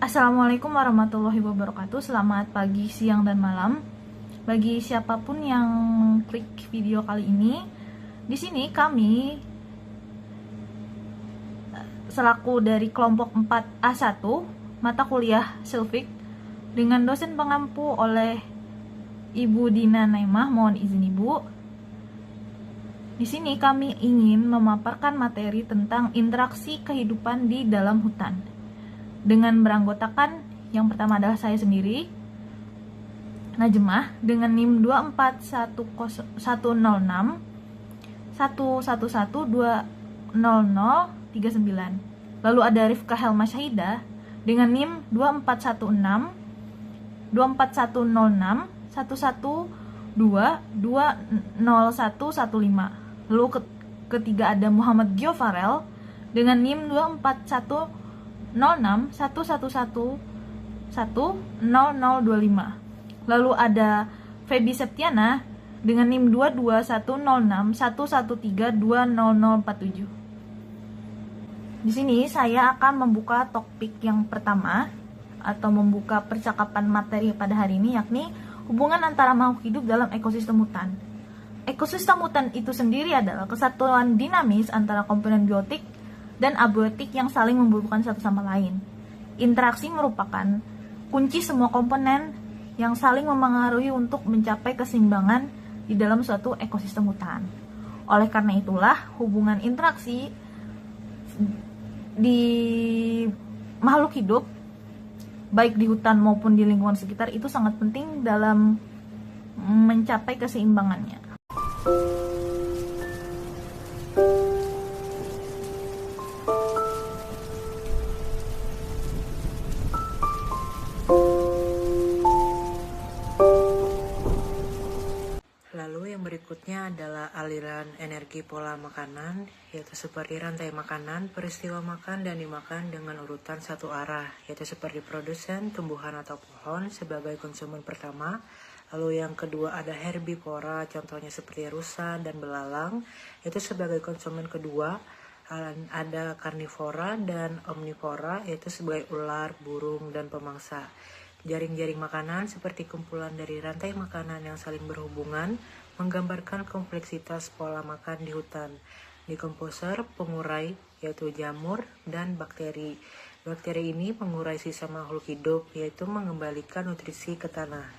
Assalamualaikum warahmatullahi wabarakatuh. Selamat pagi, siang, dan malam. Bagi siapapun yang klik video kali ini, di sini kami selaku dari kelompok 4A1 mata kuliah Silfik dengan dosen pengampu oleh Ibu Dina Naimah, mohon izin Ibu. Di sini kami ingin memaparkan materi tentang interaksi kehidupan di dalam hutan. Dengan beranggotakan yang pertama adalah saya sendiri, Najmah, dengan NIM 2410106 111200039. Lalu ada Rifka Helma Syahida dengan NIM 24106 112200115. Lalu ketiga ada Muhammad Giofarel dengan NIM 2410611110025. Lalu ada Feby Septiana dengan NIM 2210611320047. Di sini saya akan membuka topik yang pertama atau membuka percakapan materi pada hari ini, yakni hubungan antara makhluk hidup dalam ekosistem hutan. Ekosistem hutan itu sendiri adalah kesatuan dinamis antara komponen biotik dan abiotik yang saling membutuhkan satu sama lain. Interaksi merupakan kunci semua komponen yang saling memengaruhi untuk mencapai keseimbangan di dalam suatu ekosistem hutan. Oleh karena itulah, hubungan interaksi di makhluk hidup, baik di hutan maupun di lingkungan sekitar, itu sangat penting dalam mencapai keseimbangannya. Lalu yang berikutnya adalah aliran energi pola makanan, yaitu seperti rantai makanan, peristiwa makan dan dimakan dengan urutan satu arah, yaitu seperti produsen, tumbuhan atau pohon sebagai konsumen pertama. Lalu yang kedua ada herbivora, contohnya seperti rusa dan belalang, yaitu sebagai konsumen kedua. Ada karnivora dan omnivora, yaitu sebagai ular, burung, dan pemangsa. Jaring-jaring makanan seperti kumpulan dari rantai makanan yang saling berhubungan menggambarkan kompleksitas pola makan di hutan. Dekomposer, pengurai, yaitu jamur, dan bakteri. Bakteri ini mengurai sisa makhluk hidup, yaitu mengembalikan nutrisi ke tanah.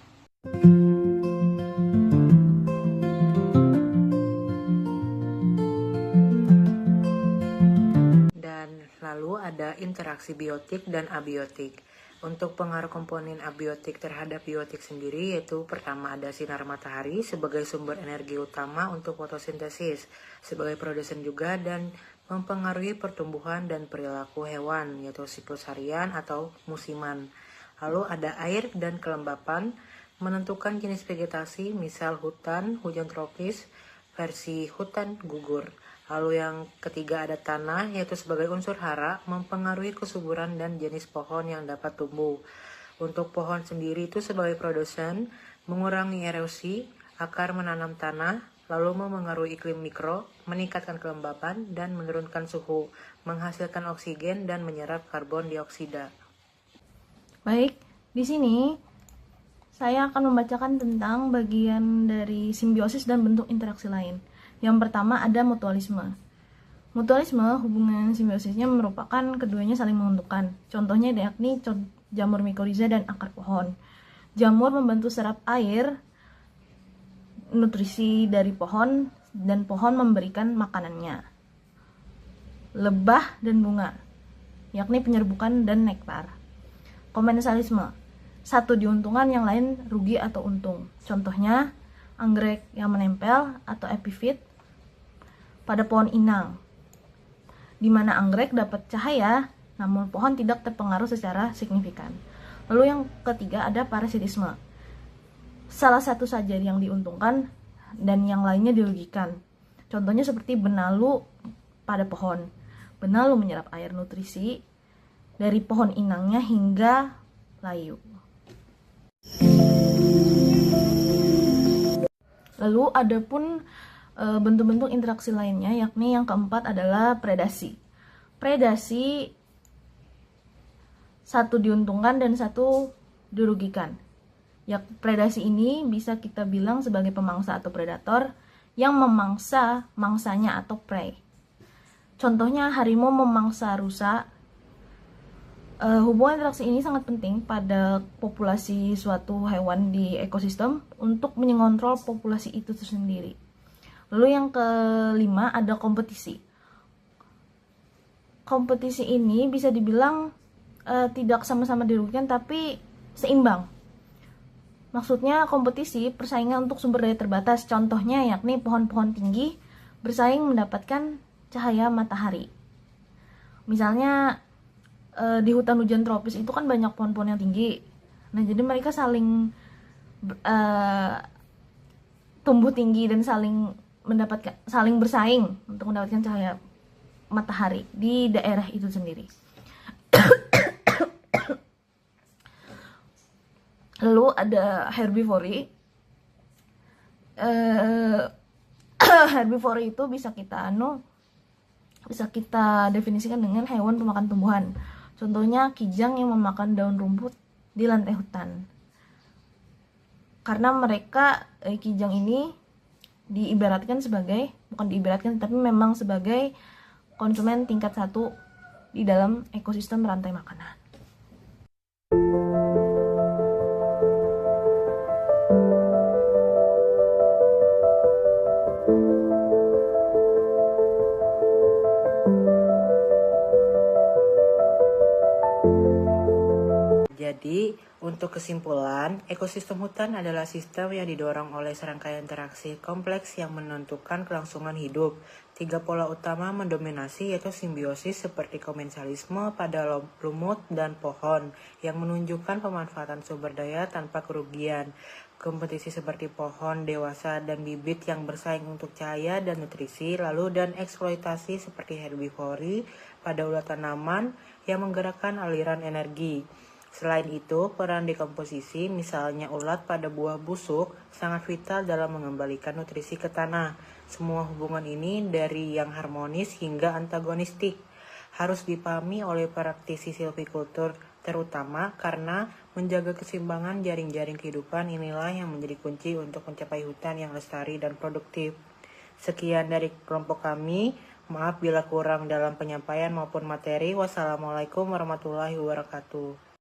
Dan lalu ada interaksi biotik dan abiotik. Untuk pengaruh komponen abiotik terhadap biotik sendiri, yaitu pertama ada sinar matahari sebagai sumber energi utama untuk fotosintesis, sebagai produsen juga, dan mempengaruhi pertumbuhan dan perilaku hewan, yaitu siklus harian atau musiman. Lalu ada air dan kelembapan, menentukan jenis vegetasi, misal hutan, hujan tropis, versi hutan gugur. Lalu yang ketiga ada tanah, yaitu sebagai unsur hara, mempengaruhi kesuburan dan jenis pohon yang dapat tumbuh. Untuk pohon sendiri itu sebagai produsen, mengurangi erosi, akar menanam tanah, lalu memengaruhi iklim mikro, meningkatkan kelembapan, dan menurunkan suhu, menghasilkan oksigen dan menyerap karbon dioksida. Baik, di sini saya akan membacakan tentang bagian dari simbiosis dan bentuk interaksi lain. Yang pertama ada mutualisme. Mutualisme, hubungan simbiosisnya merupakan keduanya saling menguntungkan. Contohnya yakni jamur mikoriza dan akar pohon. Jamur membantu serap air, nutrisi dari pohon, dan pohon memberikan makanannya. Lebah dan bunga, yakni penyerbukan dan nektar. Komensalisme, satu diuntungkan, yang lain rugi atau untung. Contohnya anggrek yang menempel atau epifit pada pohon inang, di mana anggrek dapat cahaya namun pohon tidak terpengaruh secara signifikan. Lalu yang ketiga ada parasitisme. Salah satu saja yang diuntungkan dan yang lainnya dirugikan. Contohnya seperti benalu pada pohon. Benalu menyerap air nutrisi dari pohon inangnya hingga layu. Lalu ada pun bentuk-bentuk interaksi lainnya, yakni yang keempat adalah predasi. Predasi, satu diuntungkan dan satu dirugikan. Ya, predasi ini bisa kita bilang sebagai pemangsa atau predator yang memangsa mangsanya atau prey. Contohnya harimau memangsa rusa. Hubungan interaksi ini sangat penting pada populasi suatu hewan di ekosistem untuk mengontrol populasi itu sendiri. Lalu yang kelima ada kompetisi. Kompetisi ini bisa dibilang tidak sama-sama dirugikan tapi seimbang. Maksudnya kompetisi persaingan untuk sumber daya terbatas. Contohnya yakni pohon-pohon tinggi bersaing mendapatkan cahaya matahari. Misalnya di hutan hujan tropis itu kan banyak pohon-pohon yang tinggi. Nah, jadi mereka saling tumbuh tinggi dan saling bersaing untuk mendapatkan cahaya matahari di daerah itu sendiri. Lalu ada herbivori. Herbivori itu bisa kita definisikan dengan hewan pemakan tumbuhan. Contohnya kijang yang memakan daun rumput di lantai hutan. Karena mereka kijang ini tapi memang sebagai konsumen tingkat 1 di dalam ekosistem rantai makanan. Jadi, untuk kesimpulan, ekosistem hutan adalah sistem yang didorong oleh serangkaian interaksi kompleks yang menentukan kelangsungan hidup. 3 pola utama mendominasi yaitu simbiosis seperti komensalisme pada lumut dan pohon yang menunjukkan pemanfaatan sumber daya tanpa kerugian. Kompetisi seperti pohon dewasa dan bibit yang bersaing untuk cahaya dan nutrisi, lalu dan eksploitasi seperti herbivori pada ulat tanaman yang menggerakkan aliran energi. Selain itu, peran dekomposisi, misalnya ulat pada buah busuk, sangat vital dalam mengembalikan nutrisi ke tanah. Semua hubungan ini dari yang harmonis hingga antagonistik harus dipahami oleh praktisi silvikultur, terutama karena menjaga keseimbangan jaring-jaring kehidupan inilah yang menjadi kunci untuk mencapai hutan yang lestari dan produktif. Sekian dari kelompok kami. Maaf bila kurang dalam penyampaian maupun materi. Wassalamualaikum warahmatullahi wabarakatuh.